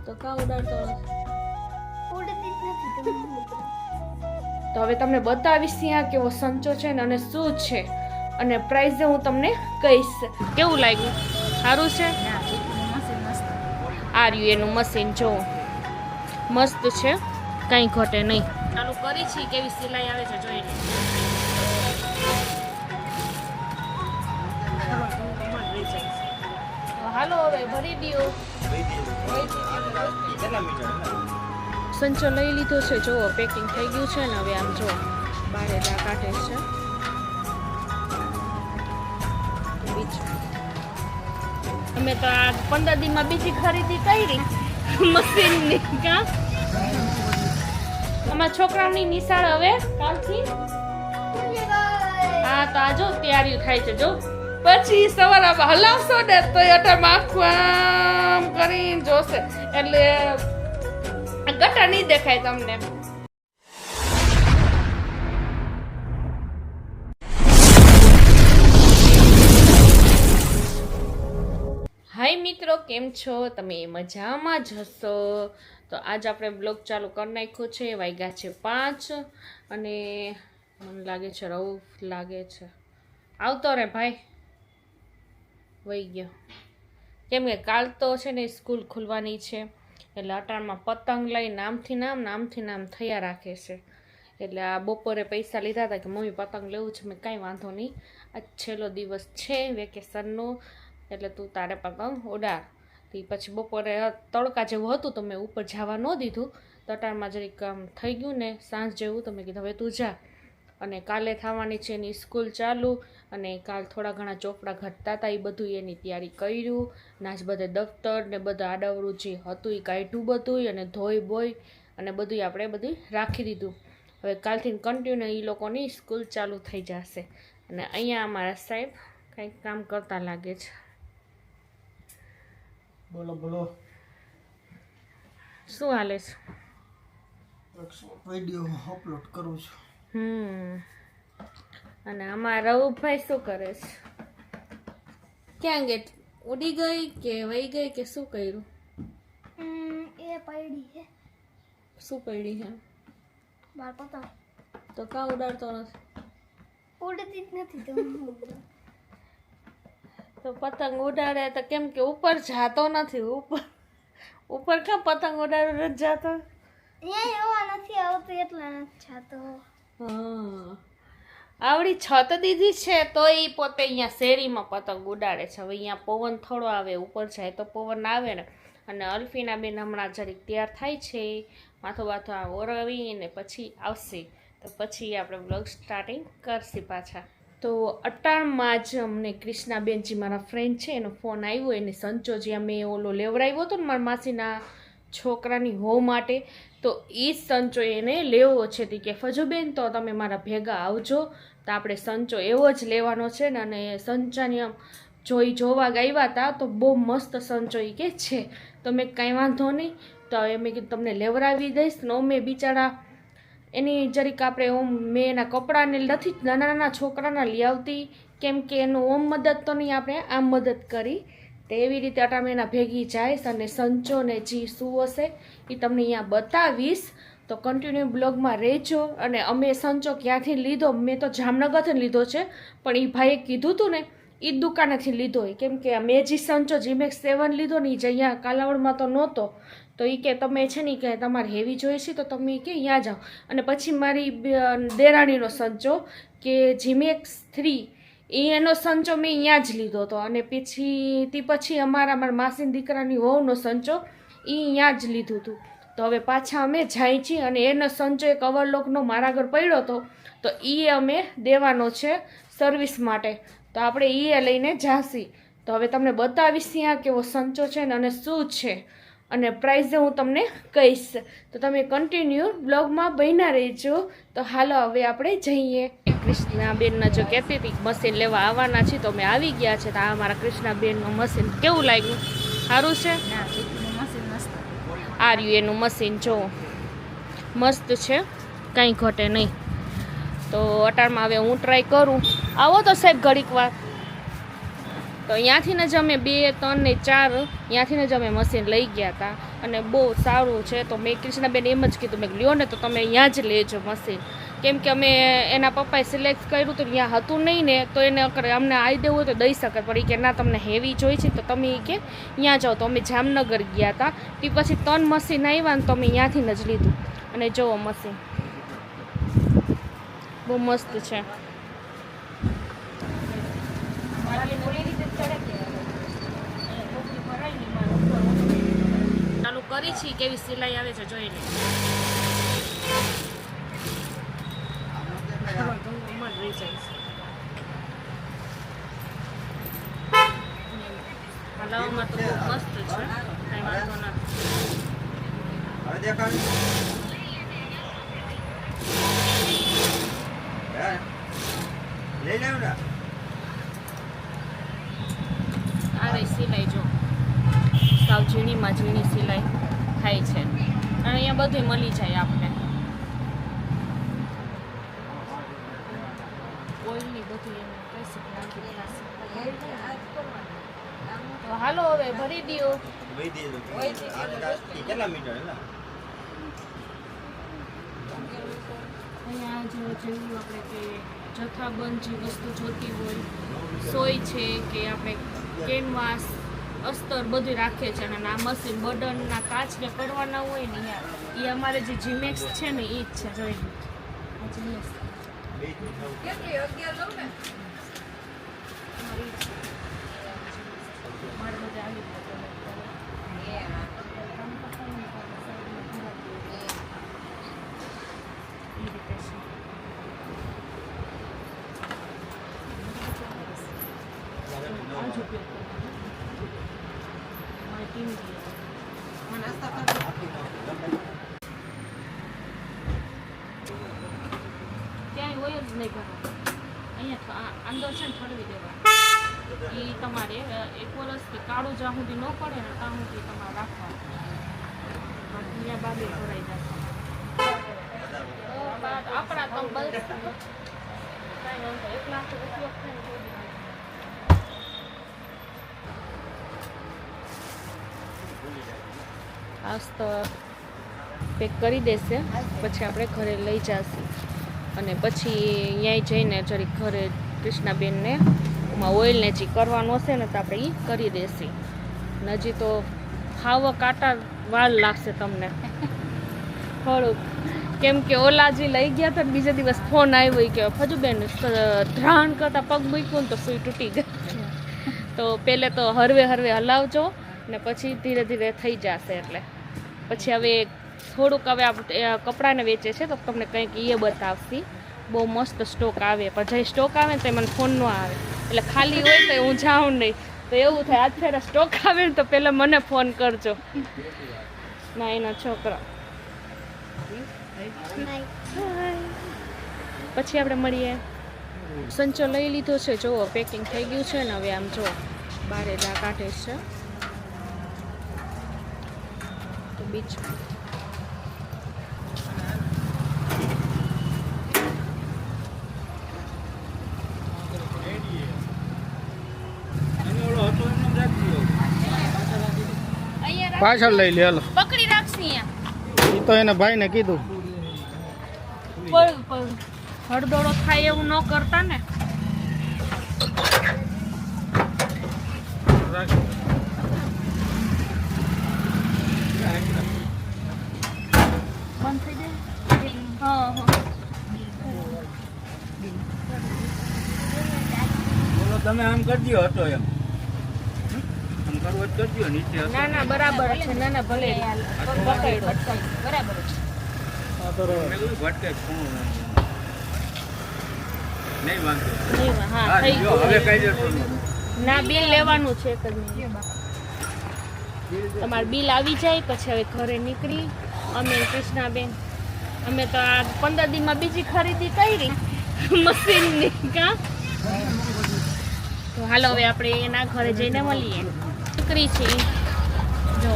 તો કા ઉડાડતો ઉડતી જ નથી તો હવે તમને બતાવીશ ત્યાં કેવો સંચો છે ને અને શું છે અને પ્રાઇસ હું તમને કહીશ. કેવું લાગ્યું? સારું છે? આ રહ્યું એનું મશીન, જો મસ્ત છે, કંઈ ઘટે નહીં. ચાલુ કરી છે, કેવી સિલાઈ આવે છે જોઈ લે. હાલો હવે ભરી દો. સંચો લઈ લીધો છે, જુઓ પેકિંગ થઈ ગયું છે ને હવે આમ જો બારેલા કાઢે છે. અમે તો આ 15 દીમાં બીજી ખરીદી કરી મશીનની. કા અમારા છોકરાઓની નિશાળ હવે કાલથી. હા તો આ જો તૈયારી થાય છે, જો પછી સવારે હલાવશો ને તો અટામાં આખું આમ કરીને જોશે એટલે ગટા નહીં દેખાય તમને. હાય મિત્રો, કેમ છો તમે? મજામાં જ હશો. તો આજ આપણે બ્લોગ ચાલુ કરી નાખ્યો છે. વાગ્યા છે 5 અને મને લાગે છે રવ લાગે છે આવતો રે ભાઈ વહી ગયો. કેમ કે કાલ તો છે ને સ્કૂલ ખુલવાની છે એટલે અટાણમાં પતંગ લઈ નામથી નામ થયા રાખે છે. એટલે આ બપોરે પૈસા લીધા હતા કે મમ્મી પતંગ લેવું છે. મેં કાંઈ વાંધો નહીં, આજ છેલ્લો દિવસ છે વેકેશનનો એટલે તું તારે પતંગ ઉડાડ. પછી બપોરે તડકા જેવું હતું તો મેં ઉપર જવા ન દીધું. તટારમાં જરીક કામ થઈ ગયું ને સાંજ જેવું તો મેં કીધું હવે તું જા. અને કાલે થવાની છે એની સ્કૂલ ચાલુ અને કાલ થોડા ઘણા ચોપડા ઘટતા હતા એ બધું એની તૈયારી કર્યું. નાચ બધે દફતર ને બધા આડાવડું જે હતું એ કાઢ્યું બધું અને ધોઈ બોઈ અને બધું આપણે બધું રાખી દીધું. હવે કાલથી કન્ટિન્યુ એ લોકોની સ્કૂલ ચાલુ થઈ જશે. અને અહીંયા અમારા સાહેબ કંઈક કામ કરતા લાગે છે. બોલો બોલો, શું હાલે છે? વિડિયો અપલોડ કરું છું. અને અમારા રવુભાઈ શું કરે છે? ક્યાં ગઈ? ઉડી ગઈ કે વહી ગઈ કે શું કર્યું? એ પડી છે. શું પડી છે? માર પતંગ તો કા ઉડાડતો નથી? ઉડતી જ નથી તો પતંગ ઉડાડે તો કેમ કે ઉપર જાતો નથી? ઉપર કા પતંગ ઉડાડવા નથી જાતો? અહીંયા હવા નથી આવતી એટલે નથી જાતો. હા, આવડી છત દીધી છે તો એ પોતે અહીંયા શેરીમાં પતંગ ઉડાડે છે. હવે અહીંયા પવન થોડો આવે, ઉપર જાય તો પવન આવે ને. અને અલ્ફીના બેન હમણાં જરીક તૈયાર થાય છે, માથું બાથું ઓરવીને પછી આવશે તો પછી આપણે બ્લોગ સ્ટાર્ટિંગ કરશે પાછા. તો અટાણમાં જ અમને કૃષ્ણાબેનજી મારા ફ્રેન્ડ છે એનો ફોન આવ્યો. એને સંચો જ્યાં મેં ઓલો લેવડાવ્યો હતો ને મારા માસીના છોકરાની હો માટે, તો એ સંચો એને લેવો છે. તે કે ફજુબેન તો તમે મારા ભેગા આવજો તો આપણે સંચો એવો જ લેવાનો છે ને. અને સંચાની આમ જોવા ગયા હતા તો બહુ મસ્ત સંચો એ કે છે. તો મેં કાંઈ વાંધો નહીં, તો હવે મેં કીધું તમને લેવડાવી દઈશ ને. મેં બિચારા એની જરીક આપણે ઓમ મેં એના કપડાને નથી નાના છોકરાના લઈ આવતી કેમ કે એનું ઓમ મદદ તો નહીં, આપણે આમ મદદ કરી તો એવી રીતે અટામે એના ભેગી જઈશ. અને સંચો ને જી શું હશે એ તમને અહીંયા બતાવીશ તો કન્ટિન્યુ બ્લોગમાં રહેજો. અને અમે સંચો ક્યાંથી લીધો? મેં તો જામનગરથી લીધો છે પણ એ ભાઈએ કીધું હતું ને એ જ દુકાનેથી લીધો હોય. કેમ કે મેં જે સંચો જીમેક્સ 7 લીધો ને એ જ અહીંયા કાલાવડમાં તો નહોતો. તો એ કે તમે છે ને કે તમારે હેવી જોઈએ છે તો તમે કે અહીંયા જાઓ. અને પછી મારી દેરાણીનો સંચો કે જીમેક્સ 3 એનો સંચો મેં અહીંયા જ લીધો હતો. અને પછી મારા માસીના દીકરાની વહુનો સંચો એ અહીંયા જ લીધું હતું. તો હવે પાછા અમે જાય છીએ અને એનો સંચો એક અવરલોકનો મારા આગળ પડ્યો હતો તો એ અમે દેવાનો છે સર્વિસ માટે. તો આપણે એ લઈને જાસી. તો હવે તમને બતાવીશ ત્યાં કેવો સંચો છે ને અને શું છે અને પ્રાઇઝ હું તમને કહીશ. તો તમે કન્ટિન્યુ બ્લોગમાં બન્યા રહેજો. તો હાલો હવે આપણે જઈએ. કૃષ્ણાબેનના જો કહેતી હતી મશીન લેવા આવવાના છીએ તો અમે આવી ગયા છે. તો આ મારા કૃષ્ણાબેનનું મશીન કેવું લાગ્યું? સારું છે? આ રહ્યું એનું મશીન, જો મસ્ત છે, કંઈ ઘટે નહીં. તો અટાણમાં હવે હું ટ્રાય કરું. આવો તો સાહેબ ઘડીક વાર. તો અહીંયાથી જ અમે 2, 3 ને 4 અહીંયાથી જ અમે મશીન લઈ ગયા હતા. અને બહુ સારું છે. તો મેં કૃષ્ણાબેન એમ જ કીધું, મેં લ્યો ને તો તમે અહીંયા જ લેજો મશીન, કેમ કે અમે એના પપ્પાએ સિલેક્ટ કર્યું તો ત્યાં હતું નહીં ને, તો એને અમને આવી દેવું હોય તો દઈ શકે, પણ એ કે ના તમને હેવી જોઈ છે તો તમે કે ત્યાં જાઓ. તો અમે જામનગર ગયા હતા, તે પછી 3 મશીન આવ્યા ને તો અમે ત્યાંથી જ લીધું. અને જુઓ મશીન બહુ મસ્ત છે. ચાલુ કરી છે, કેવી સિલાઈ આવે છે જોઈ લે. હલાવવામાં તો બહુ મસ્ત છે, કાંઈ વાંધો નથી. આવે સિલાઈ જો સાવ ઝીણીમાં ઝીણી સિલાઈ થાય છે, અને અહીંયા બધું મળી જાય આપણે. ઓઇલની બધું એને કઈ નાખી થશે. તો હાલો હવે ભરી દો. અહીંયા જો જેવું આપણે કે જથ્થાબંધ જે વસ્તુ જોતી હોય, સોય છે કે આપણે કેનવાસ, અસ્તર બધું રાખે છે. અને આ મશીન બટનના કાચને કરવાના હોય ને એ અમારે જે જીમેક્સ છે ને એ જ છે. જોઈ લો જીમેક્સ ક્યાંય હોય જ નહીં ઘર. અહીંયા અંદર છે ને ઠરવી દેવા, એ તમારે 1 વર્ષ કે કાળું જ્યાં સુધી ન પડે ને ત્યાં સુધી તમારે રાખવાનું. અહીંયા બાબે ભરાઈ જશે. આપણા તો બસ કાંઈ વાંધો 1 લાખ ઉપયોગ થાય ને આજ તો પેક કરી દેશે, પછી આપણે ઘરે લઈ જશું. અને પછી અહીંયા જઈને જરીક ઘરે કૃષ્ણાબેનને ઓઇલને જે કરવાનું હશે ને તો આપણે એ કરી દેશે. હજી તો ખાવા કાંટા વાર લાગશે તમને થોડુંક, કેમ કે ઓલા જે લઈ ગયા હતા બીજા દિવસ ફોન આવ્યો કે ફજુબેન ધ્રાણ કરતાં પગ મૂક્યું ને તો સુઈ તૂટી ગઈ. તો પહેલે તો હરવે હલાવજો ને પછી ધીરે ધીરે થઈ જશે. એટલે પછી હવે થોડુંક હવે કપડાને વેચે છે તો તમને કંઈક એ બતાવશે. બહુ મસ્ત સ્ટોક આવે, પણ જે સ્ટોક આવે ને તો મને ફોન ન આવે, એટલે ખાલી હોય તો હું જાઉં નહીં. તો એવું થાય આજ ફેરા સ્ટોક આવે ને તો પહેલાં મને ફોન કરજો. ના એના છોકરા પછી આપણે મળીએ. સંચો લઈ લીધો છે, જુઓ પેકિંગ થઈ ગયું છે ને. હવે આમ જો બારે દા કાઢે છે તો બીચ પાછળ લઈ લે હાલો. પકડી રાખશે અહીંયા. એ તો એના ભાઈને કીધું. હળદોળો થાય એવું ન કરતા ને. બંધ થઈ જાય. હા બોલો તમે આમ કરજો હતો એમ કરવો જ કરજો નીચે. ના ના બરાબર છે. ના ના ભલે પકડો બરાબર છે. ભટકે ખૂણું નહીં વાંધો. હા થઈ જો હવે કઈ જશો ના બિલ લેવાનું છે એક જ મિનિટ. તમારું બિલ આવી જાય પછી હવે ઘરે નીકળી અમે કૃષ્ણાબેન અમે તો આ 15 દીમાં બીજી ખરીદી કરી મશીનની. કા તો હાલો હવે આપણે એના ઘરે જઈને મળીએ. નીકળી છે જો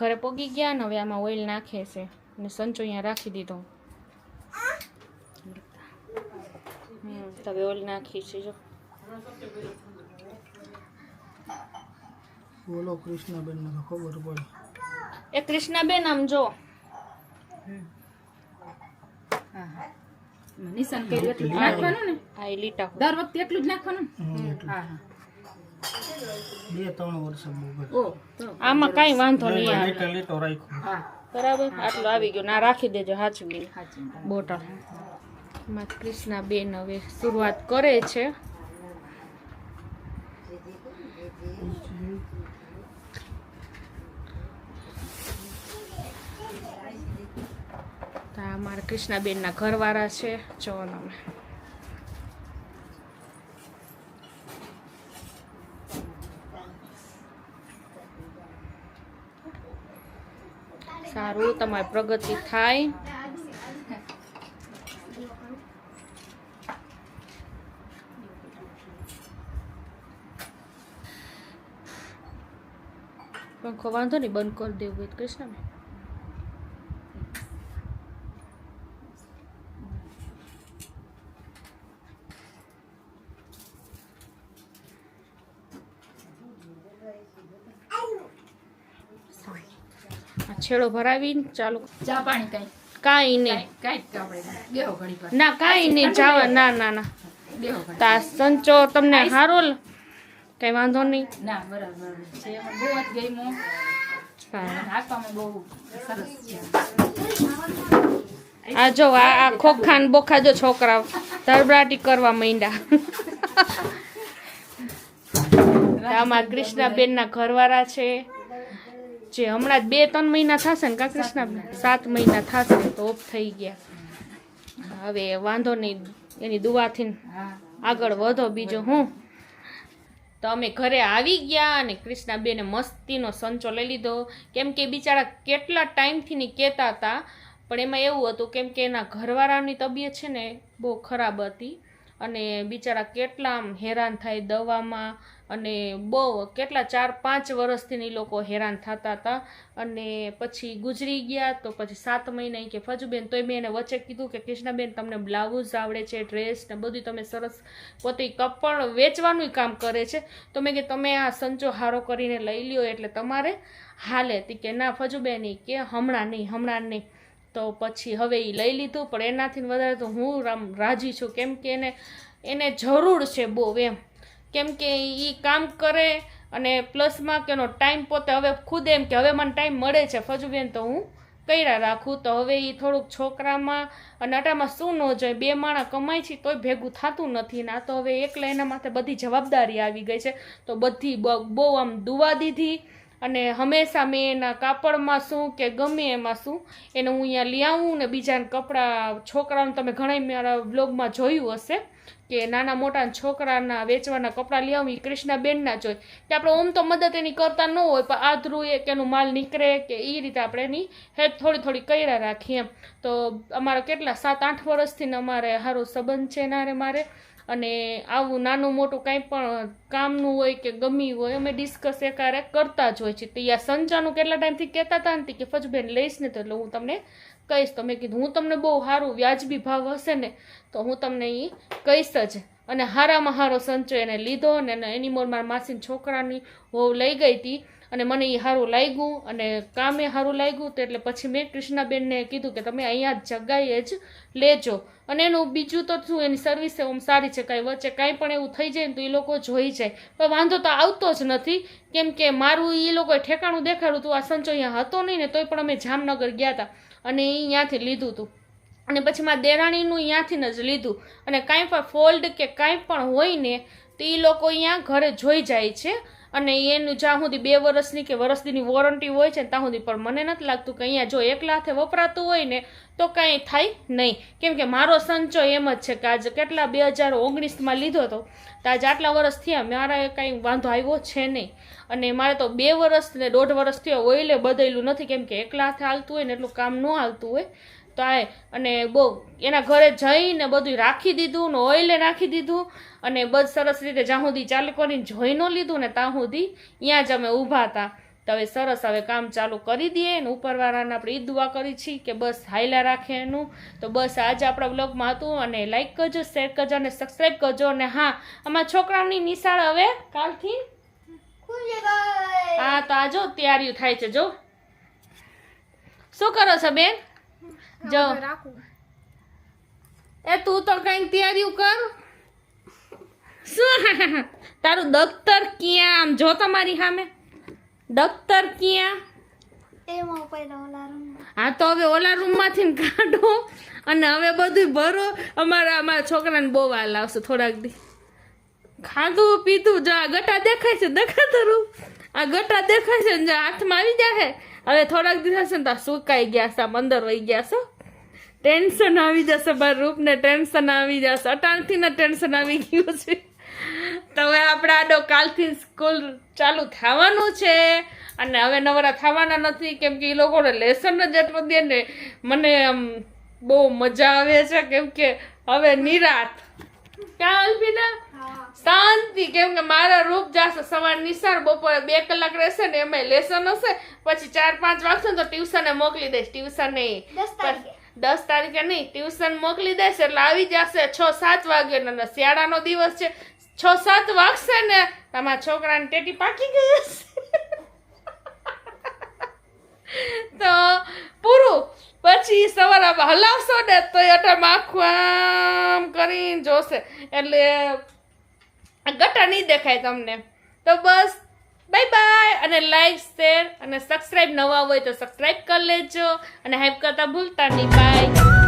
ઘરે પોગી ગયા ને હવે આમાં ઓઇલ નાખે છે અને સંચો અહીંયા રાખી દીધો. તો હવે ઓઇલ નાખી છે જો. બોલો કૃષ્ણાબેન ને ખબર પડે. એ કૃષ્ણાબેન આમ જો નિશાન કર્યું એટલું જ નાખવાનું ને. આ એ લીટા દર વખતે એટલું જ નાખવાનું. હા હા 2-3 વર્ષ બહુ ઓ તો આમાં કાંઈ વાંધો નહીં આવે. લીટો રાખ્યો. હા બરાબર આટલું આવી ગયું ના રાખી દેજો હાચવી સાચી બોટલ. એમાં કૃષ્ણાબેન હવે શરૂઆત કરે છે. તો આ મારા કૃષ્ણાબેનના ઘરવાળા છે જો તમે. સારું તમારી પ્રગતિ થાય. પંખો વાંધો નહીં બંધ કરી દેવું હોય કૃષ્ણ. છેડો ભરાવીને ચાલુ ચા પાણી કઈ કાંઈ નહીં કઈ આપણે બેહો ઘડી પર ના કાંઈ નહીં જાવા ના ના ના બેહો ઘડી. તા સંચો તમને સારો કઈ વાંધો નહીં. ના બરાબર છે બહુ જ ગઈ રાખવામાં બહુ સરસ છે. આ જો આ ખોખાન બોખા જો છોકરા ધરબરાટી કરવા માંડ્યા. આમાં કૃષ્ણાબેનના ઘરવાળા છે જે હમણાં જ 2-3 મહિના થશે ને કા કૃષ્ણાબેન 7 મહિના થશે તો ઓફ થઈ ગયા. હવે વાંધો નહીં એની દુઆથી હા આગળ વધો. બીજું હું તો અમે ઘરે આવી ગયા અને કૃષ્ણાબેને મસ્તીનો સંચો લઈ લીધો. કેમ કે બિચારા કેટલા ટાઈમથી ની કહેતા હતા પણ એમાં એવું હતું કેમ કે એના ઘરવાળાની તબિયત છે ને બહુ ખરાબ હતી અને બિચારા કેટલા આમ હેરાન થાય દવામાં અને બહુ કેટલા 4-5 વર્ષથી એ લોકો હેરાન થતા હતા અને પછી ગુજરી ગયા. તો પછી 7 મહિના કે ફજુબેન તોય મેં એને વચ્ચે કીધું કે કૃષ્ણાબેન તમને બ્લાઉઝ આવડે છે ડ્રેસ ને બધું તમે સરસ પોતે કપડ વેચવાનું કામ કરે છે તો મેં કે તમે આ સંચો હારો કરીને લઈ લ્યો એટલે તમારે હાલે. તી કે ના ફજુબેન કે હમણાં નહીં. તો પછી હવે એ લઈ લીધું પણ એનાથી વધારે તો હું રાજી છું કેમ કે એને જરૂર છે બહુ એમ. કેમ કે એ કામ કરે અને પ્લસમાં કે એનો ટાઈમ પોતે હવે ખુદ એમ કે હવે મને ટાઈમ મળે છે ફજુબેન તો હું કર્યા રાખું. તો હવે એ થોડુંક છોકરામાં અને અટામાં શું ન જોઈએ 2 માણા કમાય છે તોય ભેગું થતું નથી. ના તો હવે એકલા એના માથે બધી જવાબદારી આવી ગઈ છે તો બધી બહુ આમ દુવા દીધી અને હંમેશા મેં એના કાપડમાં શું કે ગમે એમાં શું એને હું અહીંયા લઈ આવું ને બીજાને કપડાં છોકરાઓને તમે ઘણા મારા બ્લોગમાં જોયું હશે કે નાના મોટા છોકરાના વેચવાના કપડાં લઈ આવું એ કૃષ્ણાબેનના જ હોય કે આપણે ઓમ તો મદદ એની કરતા ન હોય પણ આધરું એક એનું માલ નીકળે કે એ રીતે આપણે એની હેલ્પ થોડી કર્યા રાખીએ એમ. તો અમારા કેટલા 7-8 વર્ષથી અમારે સારો સંબંધ છે નારે મારે અને આવું નાનું મોટું કાંઈ પણ કામનું હોય કે ગમી હોય અમે ડિસ્કસ એકારે કરતા જ હોય છે. તો આ સંચાનું કેટલા ટાઈમથી કહેતા હતા ને કે ફજબેન લઈશ ને તો એટલે હું તમને કહીશ. તો મેં કીધું હું તમને બહુ સારું વ્યાજબી ભાવ હશે ને તો હું તમને એ કહીશ જ. અને હારામાં હારો સંચો એને લીધો ને એની મોર મારા માસીના છોકરાની વહુ લઈ ગઈ હતી અને મને એ સારું લાગ્યું અને કામે સારું લાગ્યું તો એટલે પછી મેં કૃષ્ણાબેનને કીધું કે તમે અહીંયા જ જગ્યાએ જ લેજો. અને એનું બીજું તો શું એની સર્વિસ ઓમ સારી છે કાંઈ વચ્ચે કાંઈ પણ એવું થઈ જાય ને તો એ લોકો જોઈ જાય પણ વાંધો તો આવતો જ નથી કેમ કે મારું એ લોકોએ ઠેકાણું દેખાડ્યું હતું. આ સંચો અહીંયા હતો નહીં ને તોય પણ અમે જામનગર ગયા હતા અને એ અહીંયાથી લીધું હતું અને પછી મારા દેરાણીનું અહીંયાથી જ લીધું અને કાંઈ પણ ફોલ્ડ કે કાંઈ પણ હોય ને તો એ લોકો અહીંયા ઘરે જોઈ જાય છે અને એનું જ્યાં સુધી 2 વર્ષની કે વર્ષની વોરંટી હોય છે ત્યાં સુધી પણ મને નથી લાગતું કે અહીંયા જો એકલા હાથે વપરાતું હોય ને તો કાંઈ થાય નહીં. કેમ કે મારો સંચો એમ જ છે કે આજે કેટલા 2019માં લીધો હતો તો આજે આટલા વર્ષ થયા મારા કાંઈ વાંધો આવ્યો છે નહીં. અને મારે તો 2 વર્ષ ને 1.5 વર્ષ થયો ઓઇલે બદલ્યું નથી કેમ કે એકલા હાથે હાલતું હોય ને એટલું કામ ન હાલતું હોય તો આ અને બહુ એના ઘરે જઈને બધું રાખી દીધું ને ઓઇલે નાખી દીધું અને બસ સરસ રીતે જ્યાં સુધી ચાલુ કરીને જોઈ ન લીધું ને ત્યાં સુધી ત્યાં જ અમે ઊભા હતા. તો હવે સરસ હવે કામ ચાલુ કરી દઈએ ને ઉપરવાળાને આપણે ઈ દુઆ કરી છીએ કે બસ હાયલા રાખે એનું. તો બસ આજે આપણા વ્લોગમાં હતું અને લાઈક કરજો, શેર કરજો અને સબસ્ક્રાઈબ કરજો. અને હા, અમારા છોકરાઓની નિશાળ હવે કાલથી ખુલી ગઈ. હા તો આ જો તૈયારીઓ થાય છે. જો શું કરો છો બેન? જો રાખું. એ તું તો કઈક તૈયારીઓ કર. શું તારું દફતર ક્યાં? આમ જો તમારી સામે દફતર ક્યાં? એમાં પડ્યો ઓલા રૂમ. હા તો હવે ઓલા રૂમમાંથી ને કાઢો અને હવે બધું ભરો. અમારા છોકરાને બહુ વાર લાવશે થોડાક દી. ખાધું પીધું જો આ ગટા દેખાય છે, દેખાતું રૂમ આ ગટા દેખાય છે ને જો હાથમાં આવી જાય હવે થોડાક દિવસ હશે ને તો સુકાઈ ગયા છે, આમ અંદર વહી ગયા છે. ટેન્શન આવી જશે મારા રૂપને, ટેન્શન આવી જશે. અટાણથી ને ટેન્શન આવી ગયું છે. તો હવે આપણે આડો કાલથી સ્કૂલ ચાલુ થવાનું છે અને હવે નવરા થવાના નથી કેમ કે એ લોકોને લેસન જ એટલું દે ને મને આમ બહુ મજા આવે છે કેમ કે હવે નિરાત ક્યાં અલ્પીના શાંતિ કેમ કે મારા રૂપ જશે સવાર નિશાળ બપોરે 2 કલાક રહેશે ને એમાં લેસન હશે પછી 4-5 વાગશે ને તો ટ્યુશને મોકલી દઈશ. ટ્યુશન નહીં 10 તારીખે નહીં ટ્યુશન મોકલી દઈશ એટલે આવી જશે 6-7 વાગે ને શિયાળાનો દિવસ છે 6-7 વાગશે ને તમારા છોકરાને ટેટી પાકી ગઈ હશે તો પૂરું. પછી સવારે હલાવશો ને તો અટામાં આખું આમ કરીને જોશે એટલે ગટા નહીં દેખાય તમને. તો બસ બાય બાય અને લાઈક શેર અને સબસ્ક્રાઈબ નવા હોય તો સબસ્ક્રાઈબ કરી લેજો અને હાઈપ કરતા ભૂલતા નહીં. બાય.